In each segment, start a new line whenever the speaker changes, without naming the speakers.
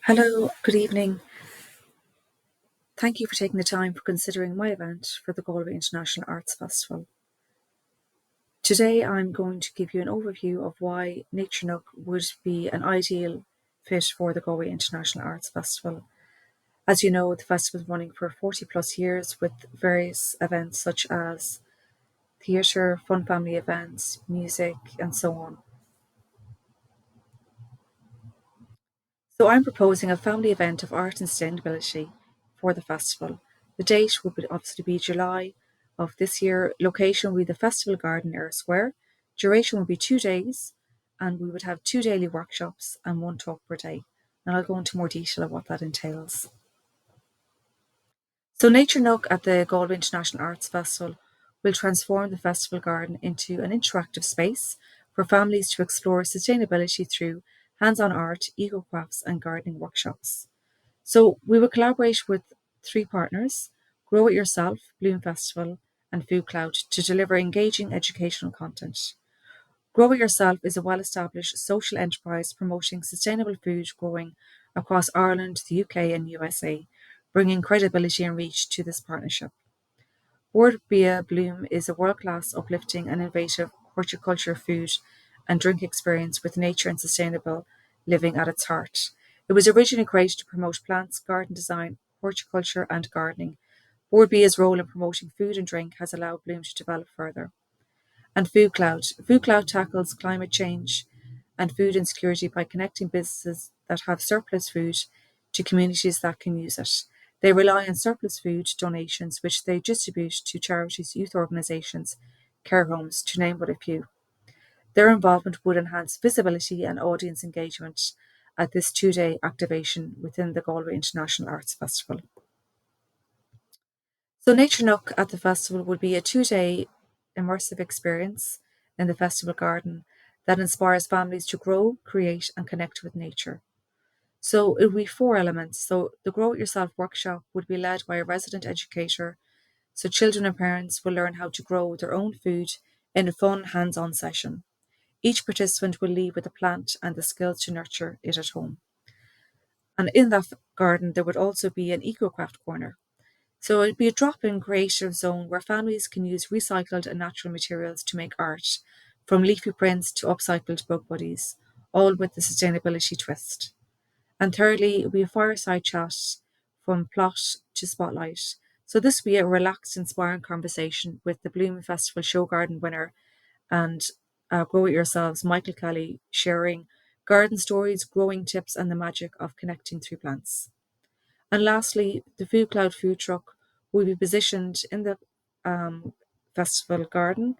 Hello, good evening. Thank you for taking the time for considering my event for the Galway International Arts Festival. Today I'm going to give you an overview of why Nature Nook would be an ideal fit for the Galway International Arts Festival. As you know, the festival is running for 40 plus years with various events such as theatre, fun family events, music, and so on. So I'm proposing a family event of art and sustainability for the festival. The date would obviously be July of this year. Location will be the Festival Garden, Eyre Square. Duration will be 2 days, and we would have 2 daily workshops and one talk per day. And I'll go into more detail of what that entails. So Nature Nook at the Galway International Arts Festival will transform the festival garden into an interactive space for families to explore sustainability through hands-on art, eco-crafts and gardening workshops. So we will collaborate with three partners, Grow It Yourself, Bloom Festival and Food Cloud to deliver engaging educational content. Grow It Yourself is a well-established social enterprise promoting sustainable food growing across Ireland, the UK and USA, bringing credibility and reach to this partnership. Word Bia Bloom is a world-class, uplifting and innovative horticulture, food and drink experience with nature and sustainable living at its heart. It was originally created to promote plants, garden design, horticulture and gardening. Word Bia's role in promoting food and drink has allowed Bloom to develop further. And Food Cloud. Food Cloud tackles climate change and food insecurity by connecting businesses that have surplus food to communities that can use it. They rely on surplus food donations, which they distribute to charities, youth organisations, care homes, to name but a few. Their involvement would enhance visibility and audience engagement at this 2 day activation within the Galway International Arts Festival. So Nature Nook at the festival would be a 2 day immersive experience in the festival garden that inspires families to grow, create and connect with nature. So it would be four elements. So the Grow It Yourself workshop would be led by a resident educator. So children and parents will learn how to grow their own food in a fun, hands-on session. Each participant will leave with a plant and the skills to nurture it at home. And in that garden, there would also be an eco-craft corner. So it'd be a drop-in creative zone where families can use recycled and natural materials to make art, from leafy prints to upcycled bug buddies, all with the sustainability twist. And thirdly, it'll be a fireside chat from plot to spotlight. So this will be a relaxed, inspiring conversation with the Bloom Festival Show Garden winner and Grow It Yourselves, Michael Kelly, sharing garden stories, growing tips, and the magic of connecting through plants. And lastly, the Food Cloud food truck will be positioned in the festival garden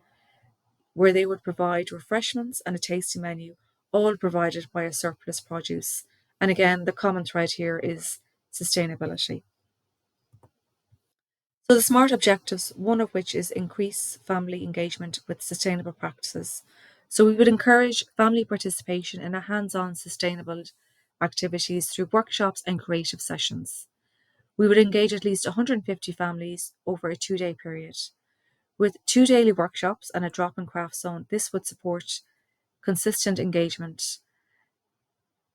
where they would provide refreshments and a tasting menu, all provided by a surplus produce. And again, the common thread here is sustainability. So the SMART objectives, one of which is increase family engagement with sustainable practices. So we would encourage family participation in a hands-on sustainable activities through workshops and creative sessions. We would engage at least 150 families over a 2 day period. With 2 daily workshops and a drop-in craft zone, this would support consistent engagement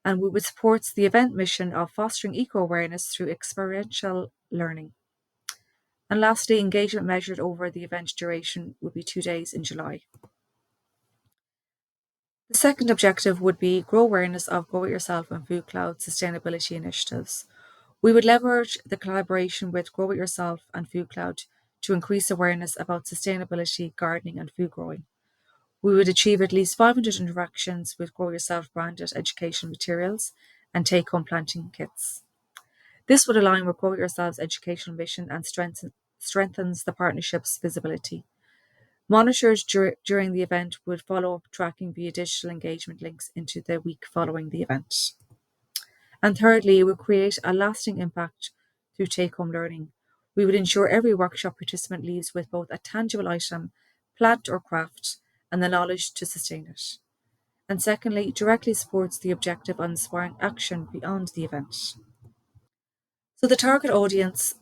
and we would support the event mission of fostering eco-awareness through experiential learning. And lastly, engagement measured over the event duration would be 2 days in July. The second objective would be grow awareness of Grow It Yourself and Food Cloud sustainability initiatives. We would leverage the collaboration with Grow It Yourself and Food Cloud to increase awareness about sustainability, gardening and food growing. We would achieve at least 500 interactions with Grow Yourself branded educational materials and take-home planting kits. This would align with Grow Yourself's educational mission and strengthens the partnership's visibility. Monitors during the event would follow up tracking via digital engagement links into the week following the event. And thirdly, it would create a lasting impact through take-home learning. We would ensure every workshop participant leaves with both a tangible item, plant or craft, and the knowledge to sustain it. And secondly, directly supports the objective of inspiring action beyond the event. So the target audience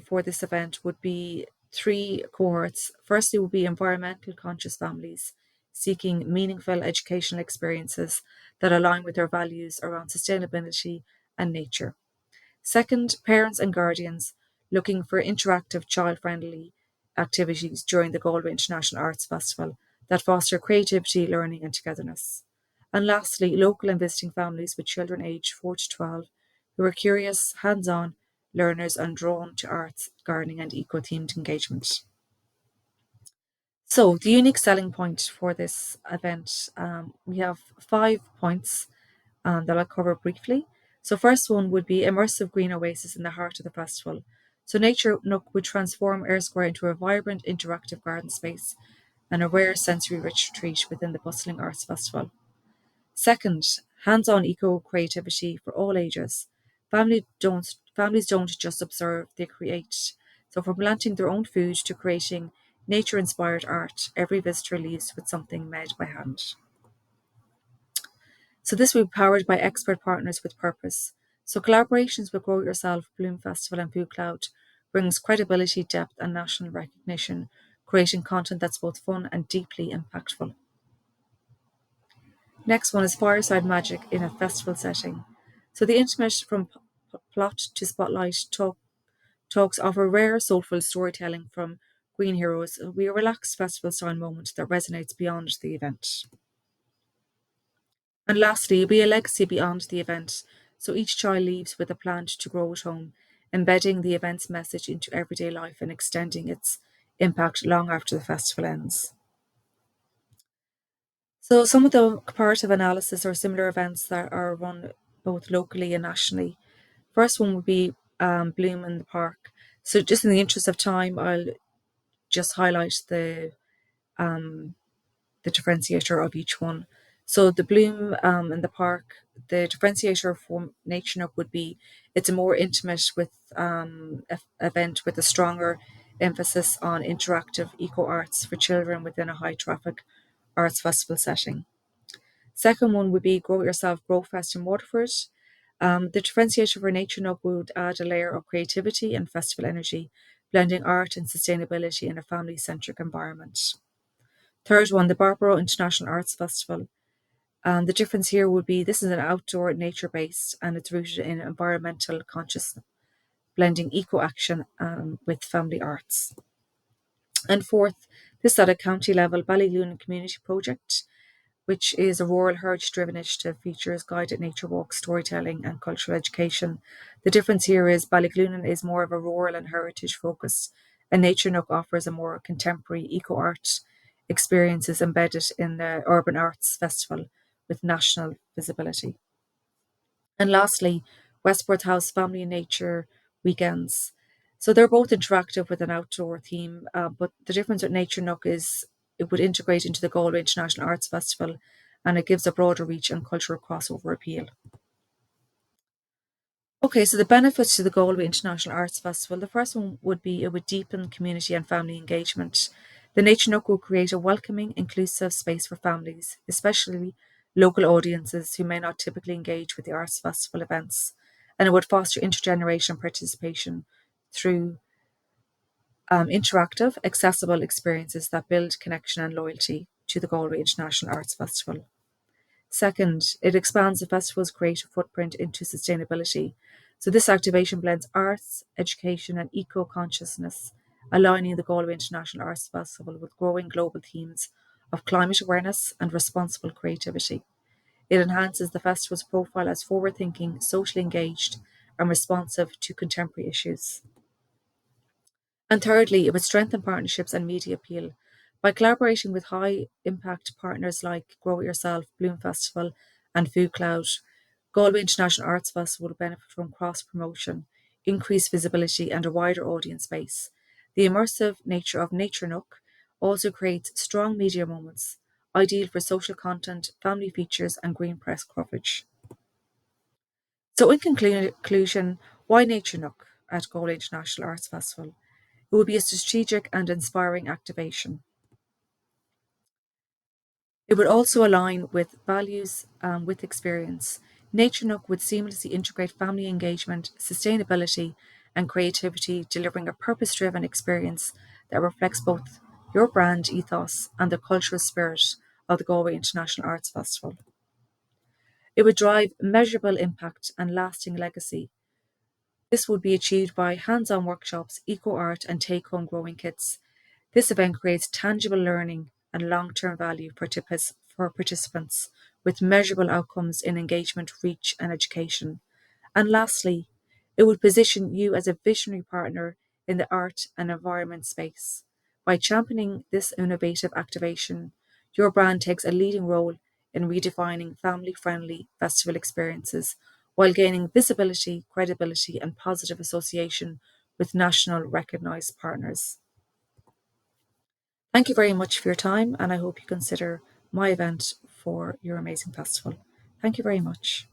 for this event would be three cohorts. Firstly, would be environmental conscious families seeking meaningful educational experiences that align with their values around sustainability and nature. Second, parents and guardians looking for interactive, child friendly activities during the Galway International Arts Festival that foster creativity, learning, and togetherness. And lastly, local and visiting families with children aged 4 to 12 who are curious, hands on learners and drawn to arts, gardening, and eco themed engagement. So, the unique selling point for this event, we have 5 points that I'll cover briefly. So, first one would be immersive green oasis in the heart of the festival. So, Nature Nook would transform Air Square into a vibrant, interactive garden space and a rare sensory rich retreat within the bustling arts festival. Second, hands on eco creativity for all ages. Families don't just observe, they create. So, from planting their own food to creating nature inspired art, every visitor leaves with something made by hand. So this will be powered by expert partners with purpose. So collaborations with Grow It Yourself, Bloom Festival and Food Cloud brings credibility, depth and national recognition, creating content that's both fun and deeply impactful. Next one is Fireside Magic in a festival setting. So the intimate from plot to spotlight talks offer rare soulful storytelling from Green Heroes. We a relaxed festival style moment that resonates beyond the event. And lastly, be a legacy beyond the event. So each child leaves with a plan to grow at home, embedding the event's message into everyday life and extending its impact long after the festival ends. So some of the comparative analysis or similar events that are run both locally and nationally. First one would be Bloom in the Park. So just in the interest of time, I'll just highlight um, the differentiator of each one. So the bloom in the park, the differentiator for Nature Nook would be it's a more intimate with event with a stronger emphasis on interactive eco arts for children within a high traffic arts festival setting. Second one would be Grow It Yourself Grow Fest in Waterford. The differentiator for Nature Nook would add a layer of creativity and festival energy, blending art and sustainability in a family centric environment. Third one, the Barbaro International Arts Festival. The difference here would be this is an outdoor, nature based, and it's rooted in environmental consciousness, blending eco action with family arts. And fourth, this is at a county level Ballyglunin Community Project, which is a rural heritage driven initiative, features guided nature walks, storytelling, and cultural education. The difference here is Ballyglunin is more of a rural and heritage focus, and Nature Nook offers a more contemporary eco art experiences embedded in the Urban Arts Festival with national visibility. And lastly, Westport House Family and Nature Weekends. So they're both interactive with an outdoor theme, but the difference with Nature Nook is it would integrate into the Galway International Arts Festival and it gives a broader reach and cultural crossover appeal. Okay, so the benefits to the Galway International Arts Festival, the first one would be it would deepen community and family engagement. The Nature Nook will create a welcoming, inclusive space for families, especially local audiences who may not typically engage with the arts festival events, and it would foster intergenerational participation through interactive, accessible experiences that build connection and loyalty to the Galway International Arts Festival. Second, it expands the festival's creative footprint into sustainability. So this activation blends arts, education, and eco consciousness, aligning the Galway International Arts Festival with growing global themes of climate awareness and responsible creativity. It enhances the festival's profile as forward thinking, socially engaged, and responsive to contemporary issues. And thirdly, it would strengthen partnerships and media appeal. By collaborating with high impact partners like Grow It Yourself, Bloom Festival, and Food Cloud, Galway International Arts Festival would benefit from cross promotion, increased visibility, and a wider audience base. The immersive nature of Nature Nook also creates strong media moments, ideal for social content, family features, and green press coverage. So, in conclusion, why Nature Nook at Galway International Arts Festival? It would be a strategic and inspiring activation. It would also align with values with experience. Nature Nook would seamlessly integrate family engagement, sustainability, and creativity, delivering a purpose driven experience that reflects both your brand ethos and the cultural spirit of the Galway International Arts Festival. It would drive measurable impact and lasting legacy. This would be achieved by hands on workshops, eco art, and take home growing kits. This event creates tangible learning and long term value for participants, with measurable outcomes in engagement, reach, and education. And lastly, it would position you as a visionary partner in the art and environment space. By championing this innovative activation, your brand takes a leading role in redefining family friendly festival experiences while gaining visibility, credibility, and positive association with national recognised partners. Thank you very much for your time, and I hope you consider my event for your amazing festival. Thank you very much.